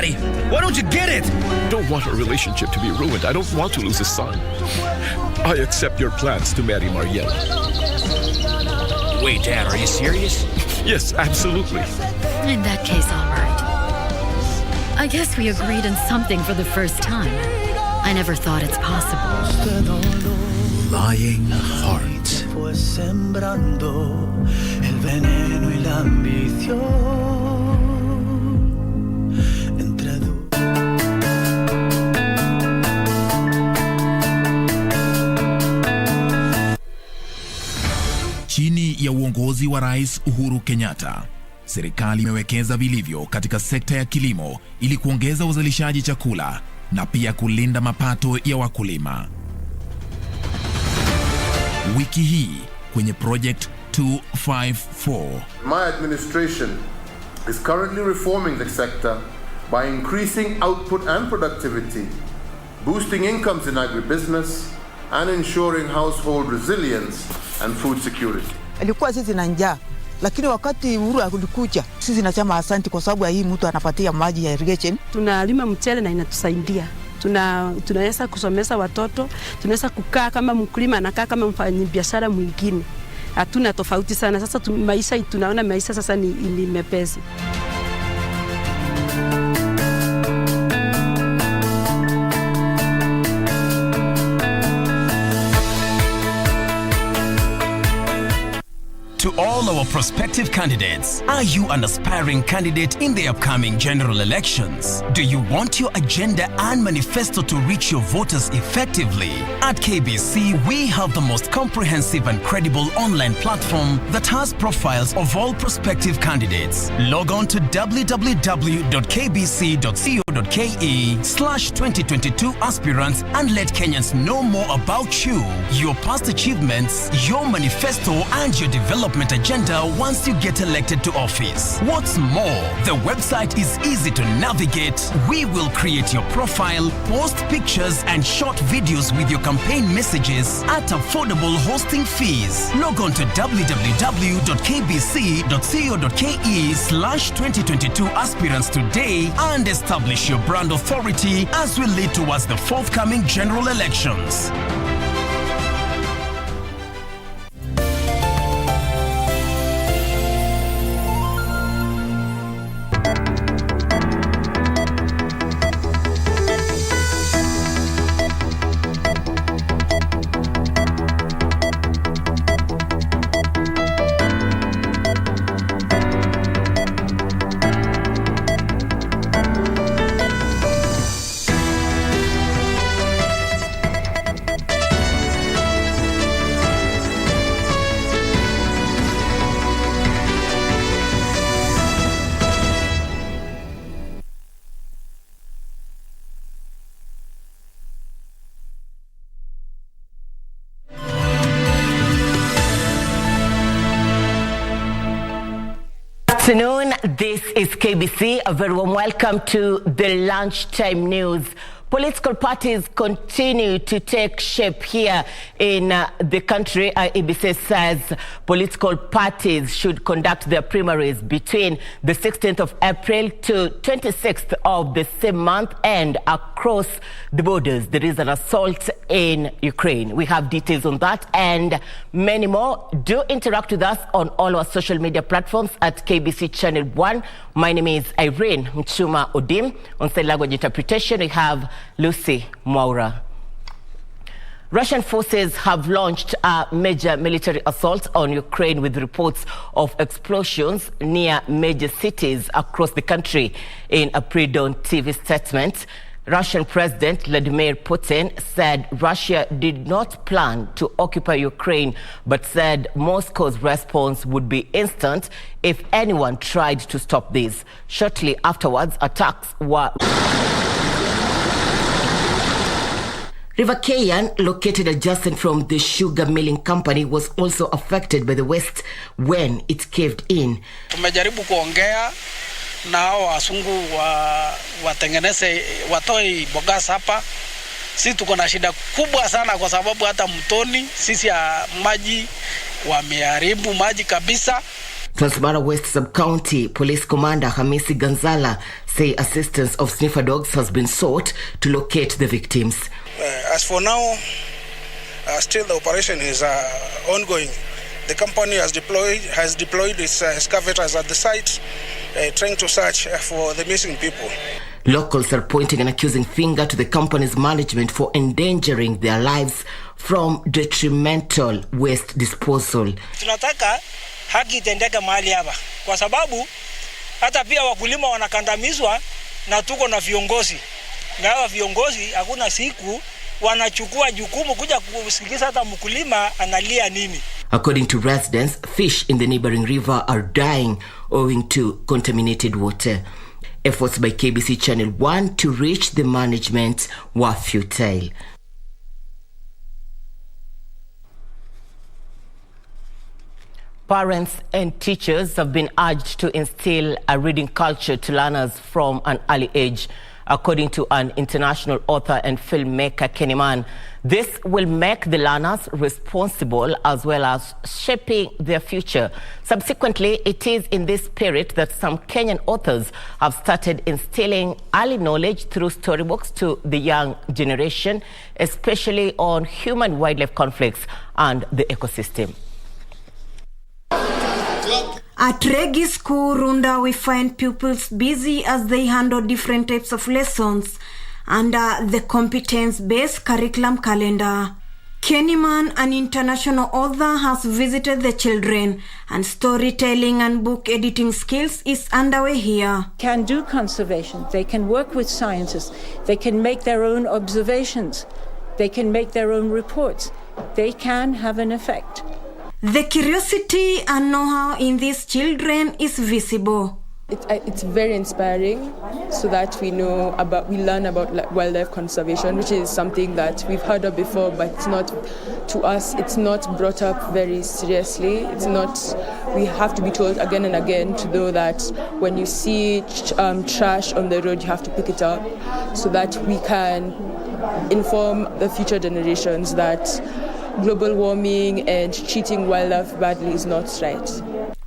everybody. Why don't you get it? I don't want our relationship to be ruined. I don't want to lose a son. I accept your plans to marry Mariella. Wait, Dad, are you serious? Yes, absolutely. In that case, all right. I guess we agreed on something for the first time. I never thought it's possible. Lying heart. Chini ya uongozi wa Rais Uhuru Kenyatta, serikali imewekeza vilivyo katika sekta ya kilimo ili kuongeza uzalishaji chakula na pia kulinda mapato ya wakulima. Wiki hii kwenye Project 254. My administration is currently reforming the sector by increasing output and productivity, boosting incomes in agribusiness, and ensuring household resilience and food security. Alikuwa sisi na njaa, lakini wakati Uhuru alikuja, sisi nasema asante kwa sababu hii mtu anapatia maji ya irrigation. Tunalima mchele na inatusaidia. Tunaweza kusomesha watoto, tunaweza kukaa kama mkulima anakaa kama mfanyabiashara mwingine. Hatuna tofauti sana. Sasa tunaona maisha sasa ni mepesi. To all our prospective candidates, are you an aspiring candidate in the upcoming general elections? Do you want your agenda and manifesto to reach your voters effectively? At KBC, we have the most comprehensive and credible online platform that has profiles of all prospective candidates. Log on to www.kbc.co.ke/2022 aspirants and let Kenyans know more about you, your past achievements, your manifesto, and your development agenda once you get elected to office. What's more, the website is easy to navigate. We will create your profile, post pictures and short videos with your campaign messages at affordable hosting fees. Log on to www.kbc.co.ke/2022 aspirants today and establish your brand authority as we lead towards the forthcoming general elections. Afternoon, this is KBC. A very warm welcome to the Lunchtime News. Political parties continue to take shape here in the country. IEBC says political parties should conduct their primaries between the 16th of April to 26th of the same month, and across the borders there is an assault in Ukraine. We have details on that and many more. Do interact with us on all our social media platforms at KBC Channel 1. My name is Irene Muchuma Odim. On sign language interpretation, we have Lucy Mwaura. Russian forces have launched a major military assault on Ukraine with reports of explosions near major cities across the country. In a pre-dawn TV statement, Russian President Vladimir Putin said Russia did not plan to occupy Ukraine, but said Moscow's response would be instant if anyone tried to stop this. Shortly afterwards, attacks were... River Kayan, located adjacent from the sugar milling company, was also affected by the waste when it caved in. Tumejaribu kuongea na hao wasungu watengeneze watoi bogas hapa. Sisi tuko na shida kubwa sana kwa sababu hata mtoni sisi ya maji wameharibu maji kabisa. Transmara West Sub-County Police Commander Hamisi Ganzala say assistance of sniffer dogs has been sought to locate the victims. As for now, still the operation is ongoing. The company has deployed its excavators at the site, trying to search for the missing people. Locals are pointing an accusing finger to the company's management for endangering their lives from detrimental waste disposal. Tunataka haki itendeke mahali hapa kwa sababu hata pia wakulima wanakandamizwa na tuko na viongozi. Na hawa viongozi hakuna siku wanachukua jukumu kuja kusikiliza hata mkulima analia nini. According to residents, fish in the neighboring river are dying owing to contaminated water. Efforts by KBC Channel 1 to reach the management were futile. Parents and teachers have been urged to instill a reading culture to learners from an early age. According to an international author and filmmaker, Kenny Mann, this will make the learners responsible as well as shaping their future. Subsequently, it is in this spirit that some Kenyan authors have started instilling early knowledge through storybooks to the young generation, especially on human-wildlife conflicts and the ecosystem. At Regi School, Runda, we find pupils busy as they handle different types of lessons under the competence-based curriculum calendar. Kenny Mann, an international author, has visited the children, and storytelling and book editing skills is underway here. Can do conservation, they can work with scientists, they can make their own observations, they can make their own reports, they can have an effect. The curiosity and know-how in these children is visible. It's very inspiring, so that we learn about wildlife conservation, which is something that we've heard of before, but it's not, to us, it's not brought up very seriously. We have to be told again and again to know that when you see trash on the road, you have to pick it up, so that we can inform the future generations that global warming and treating wildlife badly is not right.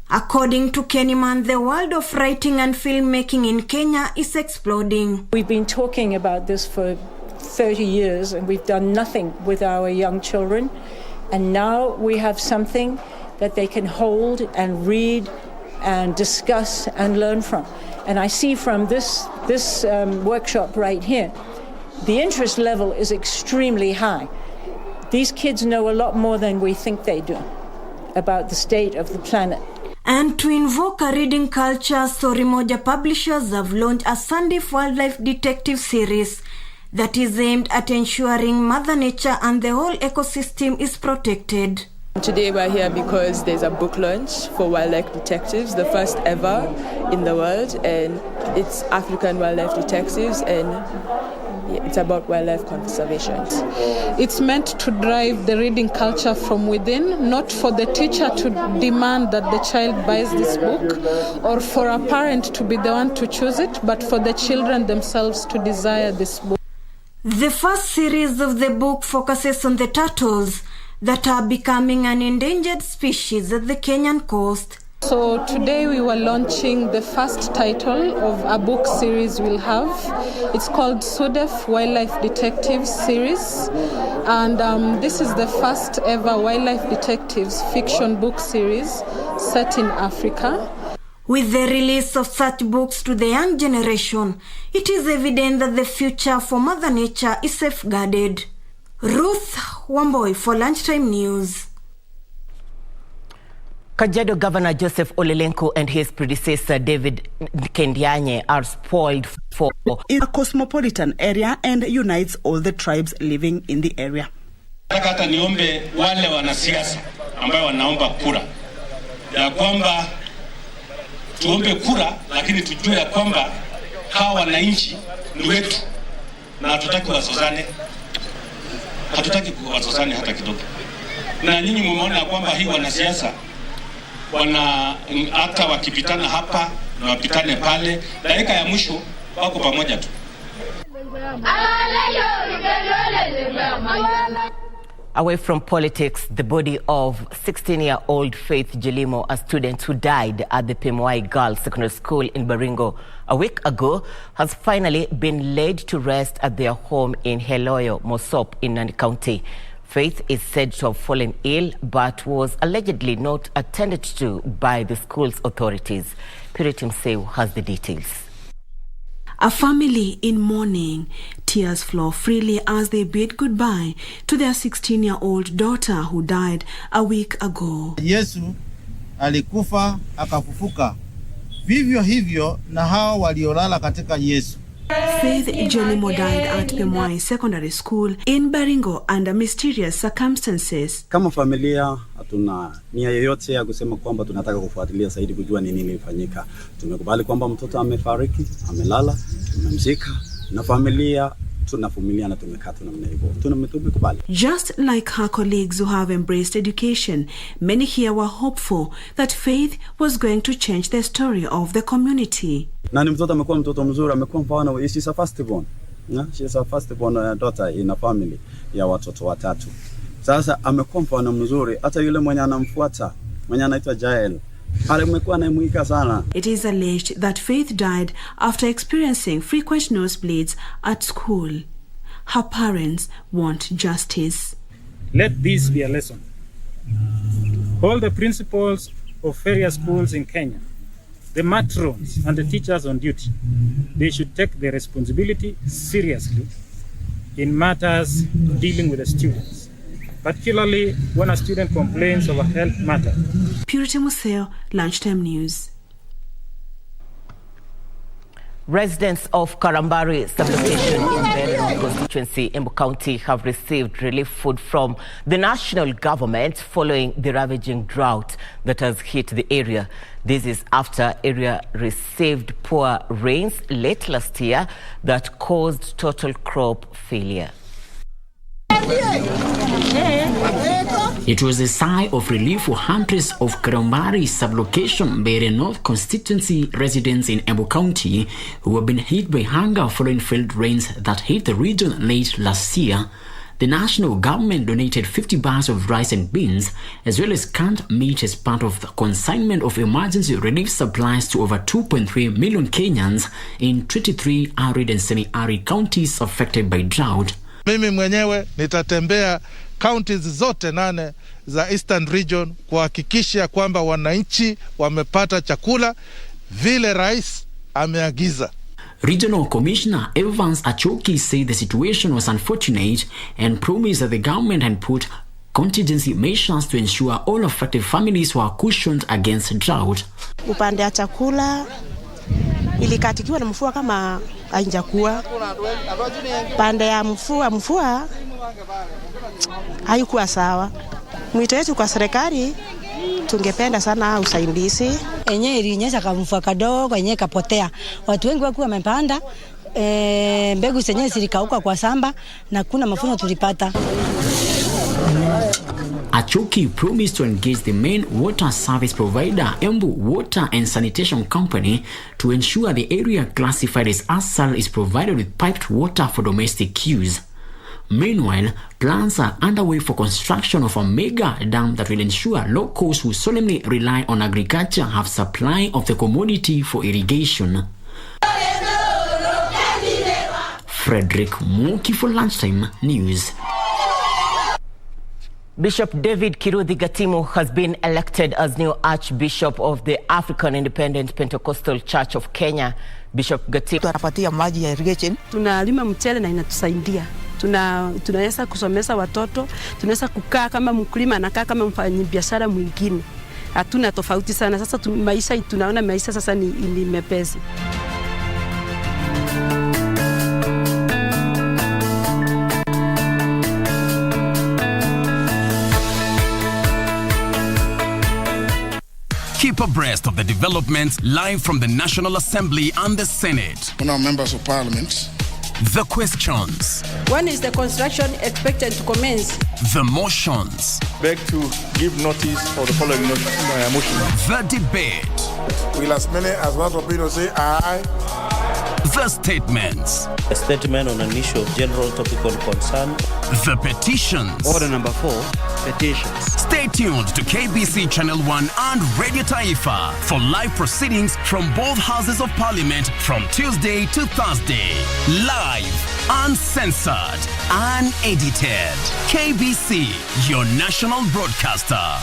According to Kenny Mann, the world of writing and filmmaking in Kenya is exploding. We've been talking about this for 30 years and we've done nothing with our young children. And now we have something that they can hold and read and discuss and learn from. And I see from this workshop right here, the interest level is extremely high. These kids know a lot more than we think they do about the state of the planet. And to invoke a reading culture, Story Moja publishers have launched a Sunday Wildlife Detective series that is aimed at ensuring Mother Nature and the whole ecosystem is protected. Today we're here because there's a book launch for wildlife detectives, the first ever in the world, and it's African wildlife detectives, and it's about wildlife conservation. It's meant to drive the reading culture from within, not for the teacher to demand that the child buys this book or for a parent to be the one to choose it, but for the children themselves to desire this book. The first series of the book focuses on the turtles that are becoming an endangered species at the Kenyan coast. So today we were launching the first title of a book series we'll have. It's called SUDEF Wildlife Detectives Series. And this is the first ever Wildlife Detectives fiction book series set in Africa. With the release of such books to the young generation, it is evident that the future for Mother Nature is safeguarded. Ruth Wamboi for Lunchtime News. Kajiado Governor Joseph Olelenku and his predecessor David Kendianye are spoiled for in a cosmopolitan area and unites all the tribes living in the area. Hata niombe wale wanasiasa ambao wanaomba kura ya kwamba tuombe kura, lakini tujue ya kwamba hawa wananchi ni wetu na hatutaki wasozane. Hatutaki kuwasozane hata kidogo. Na nyinyi mmeona kwamba hii wanasiasa hata wakipitana hapa na wapitane pale, dakika ya mwisho wako pamoja tu. Away from politics, the body of 16-year-old Faith Jelimo, a student who died at the Pemwai Girls Secondary School in Baringo a week ago, has finally been laid to rest at their home in Heloyo, Mosop in Nandi County. Faith is said to have fallen ill but was allegedly not attended to by the school's authorities. Purity Mseu has the details. A family in mourning, tears flow freely as they bid goodbye to their 16-year-old daughter who died a week ago. Yesu alikufa akafufuka. Vivyo hivyo na hao waliolala katika Yesu. Faith Jelimo died at Pemwai Secondary School in Baringo under mysterious circumstances. Kama familia hatuna nia yoyote ya kusema kwamba tunataka kufuatilia zaidi kujua ni nini ilifanyika. Tumekubali kwamba mtoto amefariki, amelala, tumemzika na familia tunavumilia na tumekaa namna hivyo. Tumekubali. Just like her colleagues who have embraced education, many here were hopeful that Faith was going to change the story of the community. Na ni mtoto amekuwa mtoto mzuri, amekuwa mfano. She's a firstborn. She's a firstborn daughter in a family ya watoto watatu. Sasa amekuwa mfano mzuri, hata yule mwenye anamfuata, mwenye anaitwa Jael, alimekuwa anamwika sana. It is alleged that Faith died after experiencing frequent nosebleeds at school. Her parents want justice. Let this be a lesson. All the principals of various schools in Kenya, the matrons and the teachers on duty, they should take their responsibility seriously in matters dealing with the students, particularly when a student complains of a health matter. Purity Museo, Lunchtime News. Residents of Karambari sublocation in Irene constituency, Embu County, have received relief food from the national government following the ravaging drought that has hit the area. This is after area received poor rains late last year that caused total crop failure. It was a sigh of relief for hundreds of Karambari sublocation Bere North constituency residents in Embu County who have been hit by hunger following failed rains that hit the region late last year. The national government donated 50 bags of rice and beans as well as canned meat as part of the consignment of emergency relief supplies to over 2.3 million Kenyans in 23 arid and semi-arid counties affected by drought. Mimi mwenyewe nitatembea counties zote 8 za Eastern Region kuhakikisha kwamba wananchi wamepata chakula vile rais ameagiza. Regional Commissioner Evans Achoki said the situation was unfortunate and promised that the government had put contingency measures to ensure all affected families were cushioned against drought. Upande wa chakula ilikatikiwa na mvua kama haijakuwa. Pande ya mvua haikuwa sawa. Mwito wetu kwa serikali, tungependa sana usaidizi. Enye ilinyesha kamvua kadogo, enye kapotea. Watu wengi wakuwa wamepanda, mbegu zenyewe zilikauka kwa samba na kuna mafuno tulipata. Achoki promised to engage the main water service provider, Embu Water and Sanitation Company, to ensure the area classified as ASAL is provided with piped water for domestic use. Meanwhile, plans are underway for construction of a mega dam that will ensure locals who solemnly rely on agriculture have supply of the commodity for irrigation. Frederick Moki for Lunchtime News. Bishop David Kiruthi Gatimu has been elected as new Archbishop of the African Independent Pentecostal Church of Kenya. Bishop Gatimu tunapatia maji ya irrigation. Tunalima mchele na inatusaidia. Tunaweza kusomesha watoto, tunaweza kukaa kama mkulima na kaa kama mfanyabiashara mwingine. Hatuna tofauti sana. Sasa maisha tunaona maisha sasa ni mepesi. Keep abreast of the developments live from the National Assembly and the Senate. On our members of parliament. The questions. When is the construction expected to commence? The motions. Beg to give notice for the following motion. The debate. Will as many as want to say aye. The statements. A statement on an issue of general topical concern. The petitions. Order number 4, petitions. Stay tuned to KBC Channel 1 and Radio Taifa for live proceedings from both houses of parliament from Tuesday to Thursday. Live, uncensored, unedited. KBC, your national broadcaster.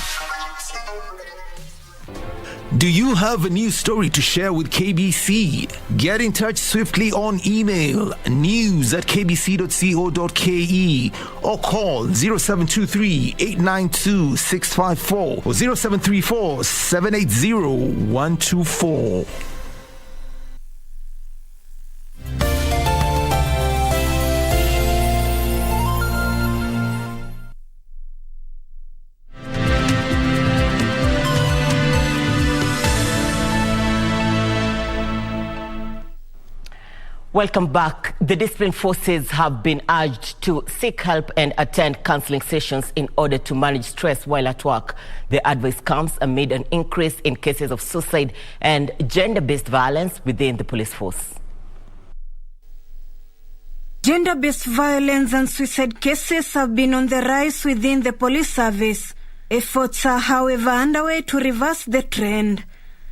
Do you have a news story to share with KBC? Get in touch swiftly on email news@kbc.co.ke or call 0723-892-654 or 0734-780-124. Welcome back. The disciplined forces have been urged to seek help and attend counseling sessions in order to manage stress while at work. The advice comes amid an increase in cases of suicide and gender-based violence within the police force. Gender-based violence and suicide cases have been on the rise within the police service. Efforts are, however, underway to reverse the trend.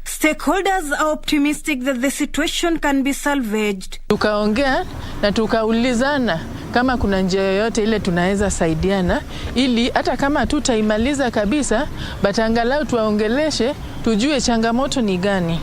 Stakeholders are optimistic that the situation can be salvaged. Tukaongea na tukaulizana kama kuna njia yoyote ile tunaweza saidiana ili hata kama tutaimaliza kabisa but angalau tuwaongeleshe tujue changamoto ni gani.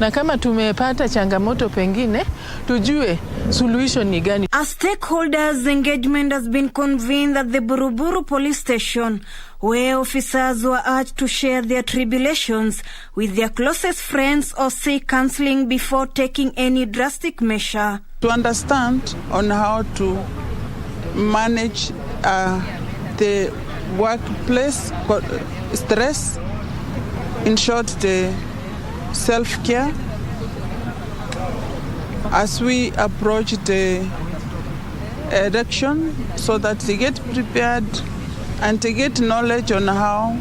Na kama tumepata changamoto pengine tujue suluhisho ni gani. A stakeholders engagement has been convened at the Buruburu police station, where officers were urged to share their tribulations with their closest friends or seek counseling before taking any drastic measure. To understand on how to manage the workplace stress, in short, the self-care, as we approach the election, so that they get prepared and to get knowledge on how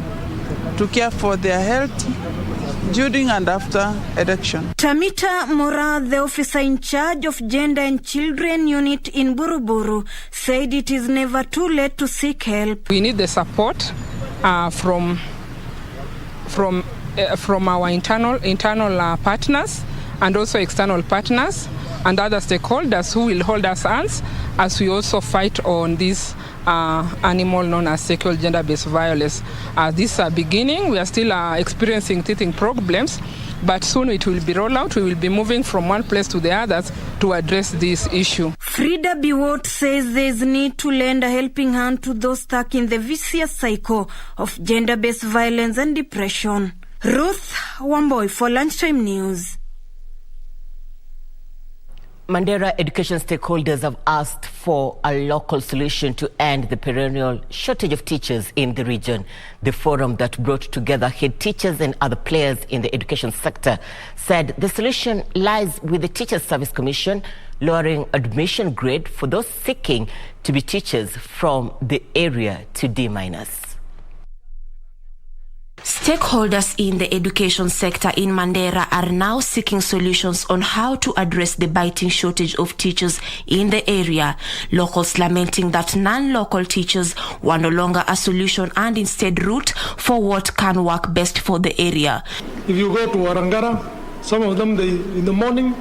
to care for their health during and after election. Tamita Mora, the officer in charge of Gender and Children Unit in Buruburu, said it is never too late to seek help. We need the support from our internal partners and also external partners and other stakeholders who will hold us hands as we also fight on this animal known as sexual gender-based violence. This is a beginning. We are still experiencing teething problems, but soon it will be rolled out. We will be moving from one place to the others to address this issue. Frida Biwot says there is need to lend a helping hand to those stuck in the vicious cycle of gender-based violence and depression. Ruth Wamboy for Lunchtime News. Mandera education stakeholders have asked for a local solution to end the perennial shortage of teachers in the region. The forum that brought together head teachers and other players in the education sector said the solution lies with the Teachers Service Commission lowering admission grade for those seeking to be teachers from the area to D-. Stakeholders in the education sector in Mandera are now seeking solutions on how to address the biting shortage of teachers in the area. Locals lamenting that non-local teachers were no longer a solution and instead route for what can work best for the area. If you go to Warangara, some of them, in the morning,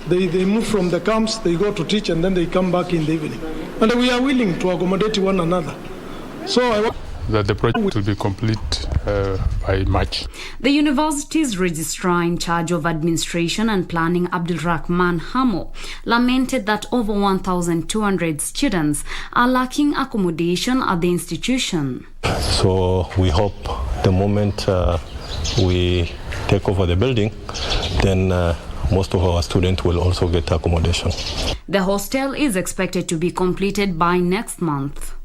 they move from the camps, they go to teach, and then they come back in the evening. And we are willing to accommodate one another. So that the project will be complete by March. The university's registrar in charge of administration and planning, Abdul Rahman Hamo, lamented that over 1,200 students are lacking accommodation at the institution. So we hope the moment we take over the building, then most of our students will also get accommodation. The hostel is expected to be completed by next month.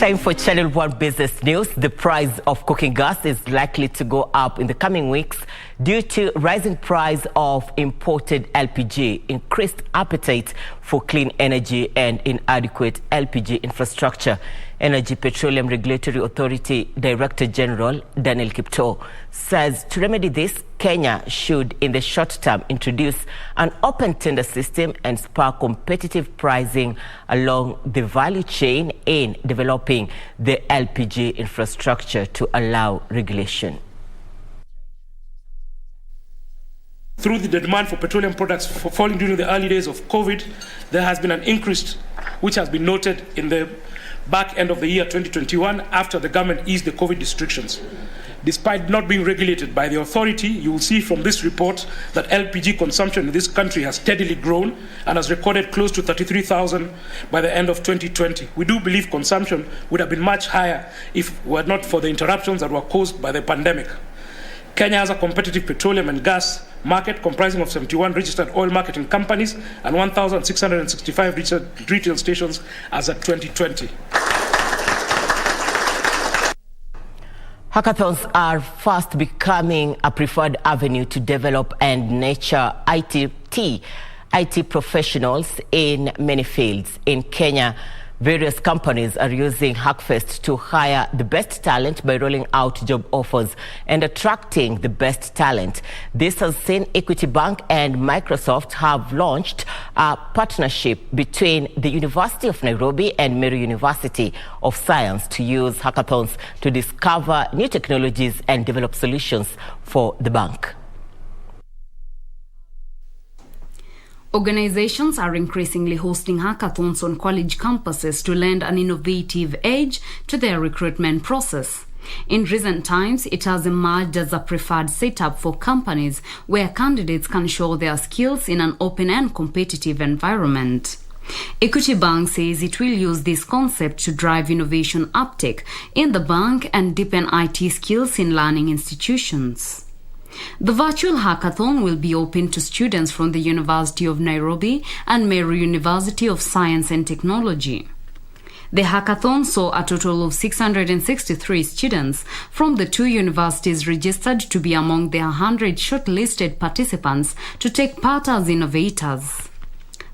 Time for Channel 1 Business News. The price of cooking gas is likely to go up in the coming weeks due to rising price of imported LPG, increased appetite for clean energy and inadequate LPG infrastructure. Energy Petroleum Regulatory Authority Director General Daniel Kipto says to remedy this, Kenya should in the short term introduce an open tender system and spur competitive pricing along the value chain in developing the LPG infrastructure to allow regulation. Through the demand for petroleum products falling during the early days of COVID, there has been an increase which has been noted in the back end of the year 2021 after the government eased the COVID restrictions. Despite not being regulated by the authority, you will see from this report that LPG consumption in this country has steadily grown and has recorded close to 33,000 by the end of 2020. We do believe consumption would have been much higher if it were not for the interruptions that were caused by the pandemic. Kenya has a competitive petroleum and gas market comprising of 71 registered oil marketing companies and 1,665 registered retail stations as of 2020. Hackathons are fast becoming a preferred avenue to develop and nurture IT professionals in many fields. In Kenya, various companies are using Hackfest to hire the best talent by rolling out job offers and attracting the best talent. This has seen Equity Bank and Microsoft have launched a partnership between the University of Nairobi and Meru University of Science to use hackathons to discover new technologies and develop solutions for the bank. Organizations are increasingly hosting hackathons on college campuses to lend an innovative edge to their recruitment process. In recent times, it has emerged as a preferred setup for companies where candidates can show their skills in an open and competitive environment. Equity Bank says it will use this concept to drive innovation uptake in the bank and deepen IT skills in learning institutions. The virtual hackathon will be open to students from the University of Nairobi and Meru University of Science and Technology. The hackathon saw a total of 663 students from the two universities registered to be among the 100 shortlisted participants to take part as innovators.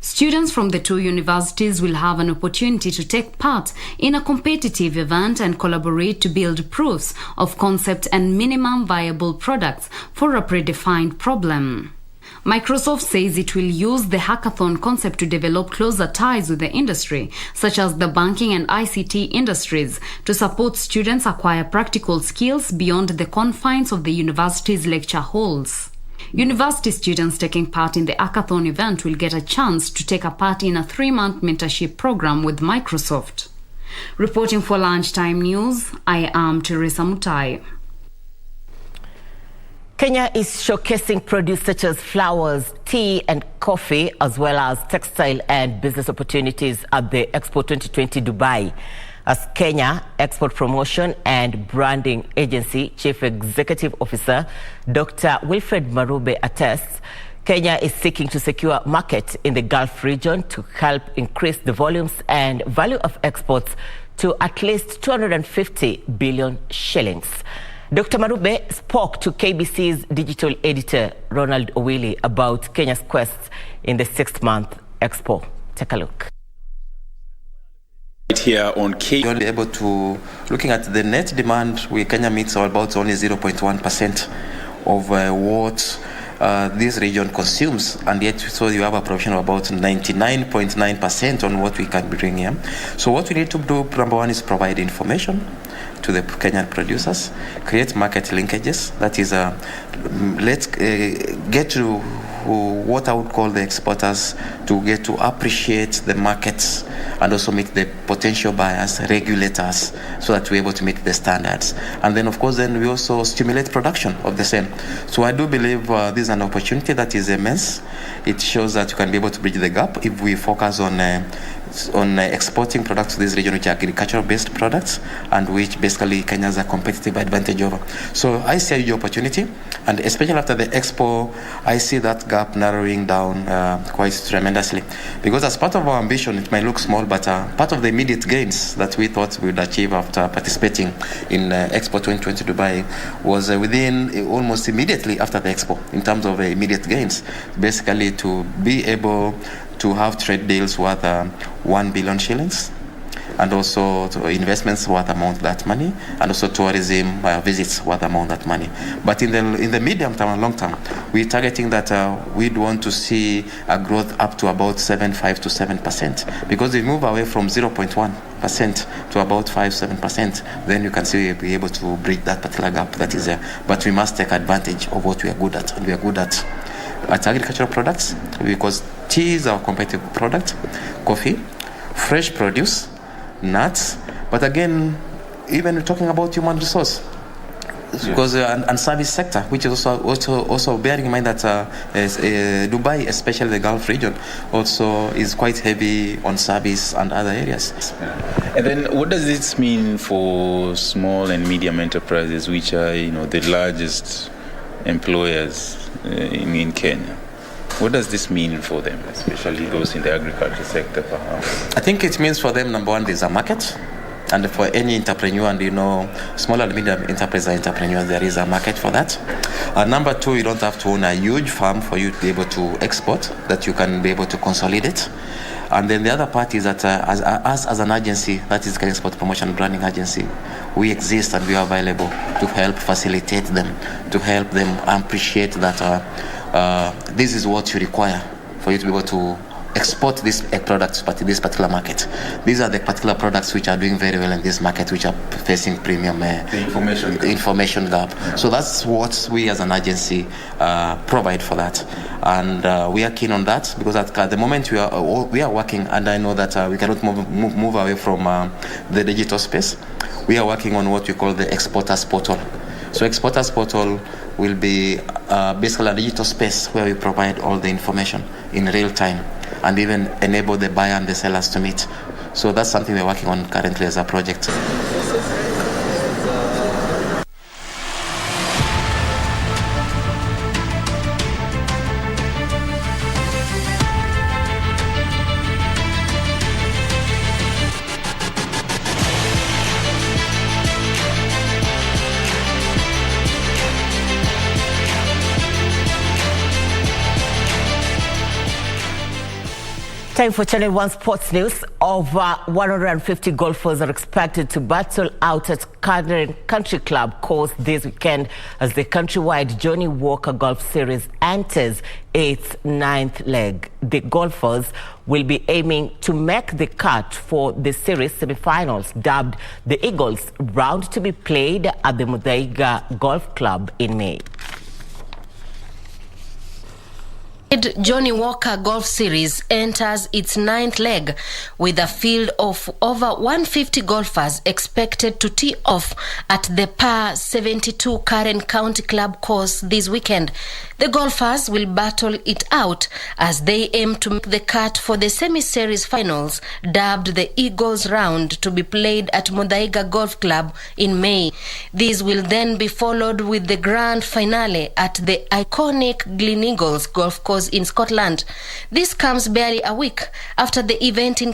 Students from the two universities will have an opportunity to take part in a competitive event and collaborate to build proofs of concept and minimum viable products for a predefined problem. Microsoft says it will use the hackathon concept to develop closer ties with the industry, such as the banking and ICT industries, to support students acquire practical skills beyond the confines of the university's lecture halls. University students taking part in the hackathon event will get a chance to take a part in a 3-month mentorship program with Microsoft. Reporting for Lunchtime News, I am Teresa Mutai. Kenya is showcasing produce such as flowers, tea and coffee, as well as textile and business opportunities at the Expo 2020 Dubai. As Kenya Export Promotion and Branding Agency Chief Executive Officer Dr. Wilfred Marube attests, Kenya is seeking to secure market in the Gulf region to help increase the volumes and value of exports to at least 250 billion shillings. Dr. Marube spoke to KBC's digital editor Ronald Owili about Kenya's quest in the 6th-month Expo. Take a look. Here on K, we're able to, looking at the net demand, Kenya meets about only 0.1% of what this region consumes, and yet so you have a production of about 99.9% on what we can bring here. So what we need to do, number one, is provide information to the Kenyan producers, create market linkages. That is, let's get to what I would call the exporters to get to appreciate the markets and also meet the potential buyers, regulators, so that we're able to meet the standards. And then, of course, then we also stimulate production of the same. So I do believe this is an opportunity that is immense. It shows that you can be able to bridge the gap if we focus on exporting products to this region, which are agricultural-based products, and which basically Kenya has a competitive advantage over. So I see a huge opportunity, and especially after the Expo, I see that gap narrowing down quite tremendously. Because as part of our ambition, it might look small, but part of the immediate gains that we thought we would achieve after participating in Expo 2020 Dubai was within almost immediately after the Expo, in terms of immediate gains, basically to be able to have trade deals worth 1 billion shillings, and also to investments worth amount that money, and also tourism visits worth amount that money. But in the medium term and long term, we're targeting that we'd want to see a growth up to about 7.5 to 7%, because we move away from 0.1% to about 5-7%, then you can see we'll be able to bridge that particular gap that is there. But we must take advantage of what we are good at, and we are good at agricultural products, because tea is our competitive product, coffee, fresh produce, nuts, but again, even we're talking about human resource, because and service sector, which is also bearing in mind that Dubai, especially the Gulf region, also is quite heavy on service and other areas. And then, what does this mean for small and medium enterprises, which are the largest employers in Kenya? What does this mean for them, especially those in the agriculture sector, perhaps? I think it means for them, number one, there's a market. And for any entrepreneur, and small and medium enterprise entrepreneurs, there is a market for that. Number two, you don't have to own a huge farm for you to be able to export, that you can be able to consolidate. And then the other part is that as an agency, that is Kenya Export Promotion Branding Agency, we exist and we are available to help facilitate them, to help them appreciate that this is what you require for you to be able to export these products to this particular market. These are the particular products which are doing very well in this market, which are facing premium information gap. So that's what we as an agency provide for that, and we are keen on that, because at the moment we are working, and I know that we cannot move away from the digital space. We are working on what we call the Exporters Portal. So Exporters Portal will be basically a digital space where we provide all the information in real time, and even enable the buyer and the sellers to meet. So that's something we're working on currently as a project. Time for Channel 1 Sports News. Over 150 golfers are expected to battle out at Karen Country Club course this weekend as the countrywide Johnny Walker Golf Series enters its 9th leg. The golfers will be aiming to make the cut for the series semi-finals, dubbed the Eagles round, to be played at the Muthaiga Golf Club in May. Johnny Walker Golf Series enters its 9th leg with a field of over 150 golfers expected to tee off at the par 72 Karen County Club course this weekend. The golfers will battle it out as they aim to make the cut for the semi-series finals, dubbed the Eagles Round, to be played at Muthaiga Golf Club in May. These will then be followed with the grand finale at the iconic Glen Eagles Golf Course in Scotland. This comes barely a week after the event in